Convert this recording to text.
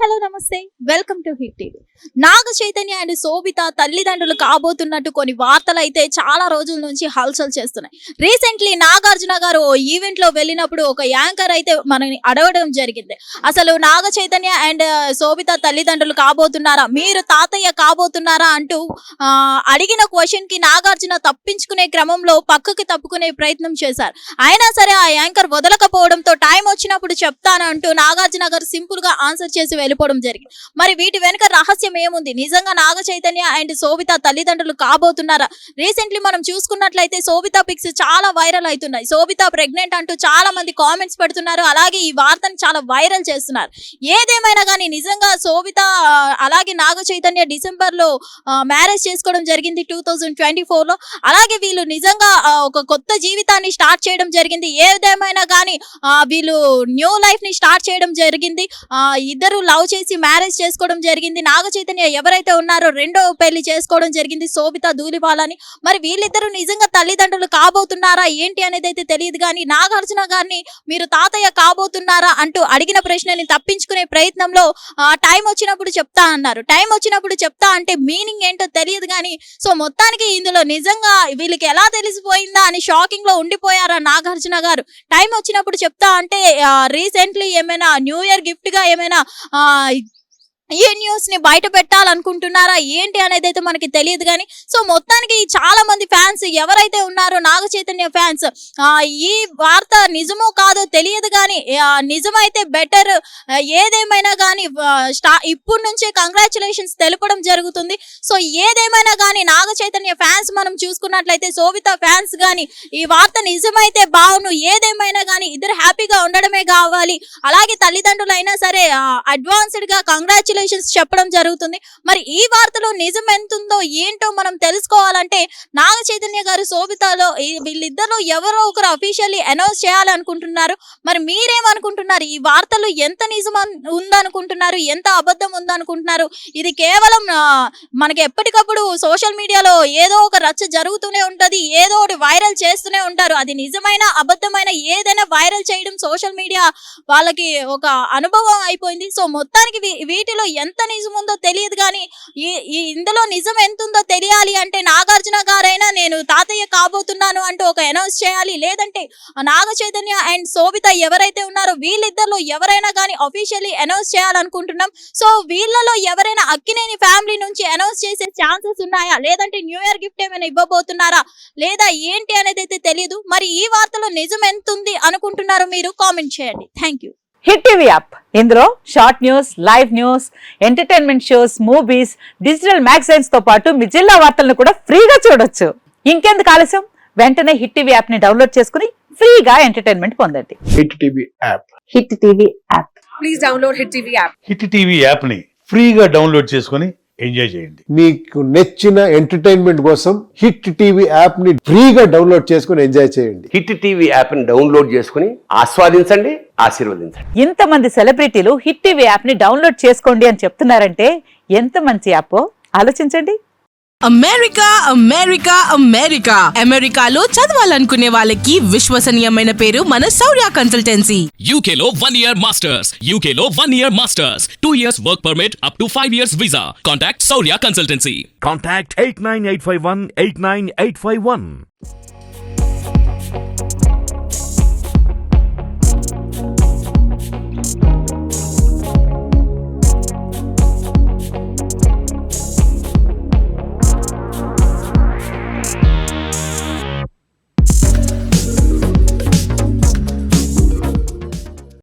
Hello namaste welcome to Hit TV. Naga Chaitanya and Sobhita తల్లిదండ్రులు కాబోతున్నట్టు కొన్ని వార్తలు అయితే చాలా రోజుల నుంచి హల్చల్ చేస్తున్నాయి. రీసెంట్లీ నాగార్జున గారు ఓ ఈవెంట్ లో వెళ్ళినప్పుడు ఒక యాంకర్ అయితే మనని అడగడం జరిగింది. అసలు నాగ చైతన్య అండ్ శోభిత తల్లిదండ్రులు కాబోతున్నారా, మీరు తాతయ్య కాబోతున్నారా అంటూ అడిగిన క్వశ్చన్ కి నాగార్జున తప్పించుకునే క్రమంలో పక్కకి తప్పుకునే ప్రయత్నం చేశారు. అయినా సరే ఆ యాంకర్ వదలకపోవడంతో టైం వచ్చినప్పుడు చెప్తాను అంటూ నాగార్జున గారు సింపుల్ గా ఆన్సర్ చేసి వెళ్ళిపోవడం జరిగింది. మరి వీటి వెనుక రహస్యం ఏముంది? నిజంగా నాగ చైతన్య అండ్ శోభిత తల్లిదండ్రులు కాబోతున్నారా? రీసెంట్లీ మనం చూసుకున్నట్లయితే శోభిత పిక్స్ చాలా వైరల్ అవుతున్నాయి. శోభిత ప్రెగ్నెంట్ అంటూ చాలా మంది కామెంట్స్ పెడుతున్నారు. అలాగే ఈ వార్తను చాలా వైరల్ చేస్తున్నారు. ఏదేమైనా కానీ నిజంగా శోభిత అలాగే నాగ చైతన్య డిసెంబర్ లో మ్యారేజ్ చేసుకోవడం జరిగింది 2024 లో. అలాగే వీళ్ళు నిజంగా ఒక కొత్త జీవితాన్ని స్టార్ట్ చేయడం జరిగింది. ఏదేమైనా కానీ వీళ్ళు న్యూ లైఫ్ ని స్టార్ట్ చేయడం జరిగింది. ఇద్దరు లవ్ చేసి మ్యారేజ్ చేసుకోవడం జరిగింది. నాగ చైతన్య ఎవరైతే ఉన్నారో రెండో పెళ్లి చేసుకోవడం జరిగింది శోభిత ధూళిపాలని. మరి వీళ్ళిద్దరూ నిజంగా తల్లిదండ్రులు కాబోతున్నారా ఏంటి అనేది అయితే తెలియదు. కానీ నాగార్జున గారిని మీరు తాతయ్య కాబోతున్నారా అంటూ అడిగిన ప్రశ్నని తప్పించుకునే ప్రయత్నంలో టైం వచ్చినప్పుడు చెప్తా అన్నారు. టైం వచ్చినప్పుడు చెప్తా అంటే మీనింగ్ ఏంటో తెలియదు. కానీ సో మొత్తానికి ఇందులో నిజంగా వీళ్ళకి ఎలా తెలిసిపోయిందా అని షాకింగ్ లో ఉండిపోయారా నాగార్జున గారు. టైం వచ్చినప్పుడు చెప్తా అంటే రీసెంట్లీ ఏమైనా న్యూ ఇయర్ గిఫ్ట్ గా ఏమైనా ఈ న్యూస్ ని బయట పెట్టాలనుకుంటున్నారా ఏంటి అనేది అయితే మనకి తెలియదు. కానీ సో మొత్తానికి చాలా మంది ఫ్యాన్స్ ఎవరైతే ఉన్నారో నాగ చైతన్య ఫ్యాన్స్ ఈ వార్త నిజమో కాదో తెలియదు. కానీ నిజమైతే బెటర్. ఏదేమైనా కానీ ఇప్పుడు నుంచే కంగ్రాచులేషన్స్ తెలపడం జరుగుతుంది. సో ఏదేమైనా కానీ నాగ చైతన్య ఫ్యాన్స్ మనం చూసుకున్నట్లయితే శోభిత ఫ్యాన్స్ కానీ ఈ వార్త నిజమైతే బాగును. ఏదేమైనా కానీ ఇద్దరు హ్యాపీగా ఉండడమే కావాలి. అలాగే తల్లిదండ్రులైనా సరే అడ్వాన్స్డ్ గా కంగ్రాచులేషన్స్ చెప్పడం జరుగుతుంది. మరి ఈ వార్తలో నిజం ఎంతుందో ఏంటో మనం తెలుసుకోవాలంటే నాగ చైతన్య గారు శోభితలో వీళ్ళిద్దరు ఎవరో ఒకరు అఫీషియల్లీ అనౌన్స్ చేయాలనుకుంటున్నారు. మరి మీరేమనుకుంటున్నారు? ఈ వార్తలు ఎంత నిజం ఉందనుకుంటున్నారు, ఎంత అబద్ధం ఉందనుకుంటున్నారు? ఇది కేవలం మనకి ఎప్పటికప్పుడు సోషల్ మీడియాలో ఏదో ఒక రచ్చ జరుగుతూనే ఉంటది, ఏదో ఒకటి వైరల్ చేస్తూనే ఉంటారు. అది నిజమైన అబద్ధమైన ఏదైనా వైరల్ చేయడం సోషల్ మీడియా వాళ్ళకి ఒక అనుభవం అయిపోయింది. సో మొత్తానికి వీటిలో ఎంత నిజం ఉందో తెలియదు. కానీ ఇందులో నిజం ఎంత ఉందో తెలియాలి అంటే నాగార్జున గారైనా నేను తాతయ్య కాబోతున్నాను అంటూ ఒక అనౌన్స్ చేయాలి. లేదంటే నాగ చైతన్య అండ్ శోభిత ఎవరైతే ఉన్నారో వీళ్ళిద్దరిలో ఎవరైనా కానీ అఫీషియల్లీ అనౌన్స్ చేయాలనుకుంటున్నాం. సో వీళ్ళలో ఎవరైనా అక్కినేని ఫ్యామిలీ నుంచి అనౌన్స్ చేసే ఛాన్సెస్ ఉన్నాయా, లేదంటే న్యూ ఇయర్ గిఫ్ట్ ఏమైనా ఇవ్వబోతున్నారా లేదా ఏంటి అనేది అయితే తెలియదు. మరి ఈ వార్తలో నిజం ఎంత ఉంది అనుకుంటున్నారో మీరు కామెంట్ చేయండి. Thank you. Hit TV app, ఇందులో short news, live news, entertainment shows, movies, digital magazines తో పాటు మీ జిల్లా వార్తలను కూడా ఫ్రీగా చూడొచ్చు. ఇంకెందుకు ఆలస్యం, వెంటనే హిట్ టీవీ యాప్ ని డౌన్లోడ్ చేసుకుని ఫ్రీగా ఎంటర్టైన్మెంట్ పొందండి. Hit TV app. Hit TV app. Please download hit TV app. Hit TV app ని ఫ్రీగా డౌన్లోడ్ చేసుకుని ఎంజాయ్ చేయండి. మీకు నచ్చిన ఎంటర్టైన్మెంట్ కోసం హిట్ టీవీ యాప్ ని ఫ్రీగా డౌన్లోడ్ చేసుకుని ఎంజాయ్ చేయండి. హిట్ టీవీ యాప్ ని డౌన్లోడ్ చేసుకుని ఆస్వాదించండి, ఆశీర్వదించండి. ఇంతమంది సెలబ్రిటీలు హిట్ టీవీ యాప్ ని డౌన్లోడ్ చేసుకోండి అని చెప్తున్నారంటే ఎంత మంచి యాప్ ఆలోచించండి. అమెరికా అమెరికా అమెరికా అమెరికాలో చదవాలనుకునే వాళ్ళకి విశ్వసనీయమైన పేరు మన శౌర్య కన్సల్టెన్సీ. UK లో 1 year masters, UK లో 1 year masters, 2 years work permit up to 5 years visa. Contact Saurya Consultancy. Contact 89851 89851.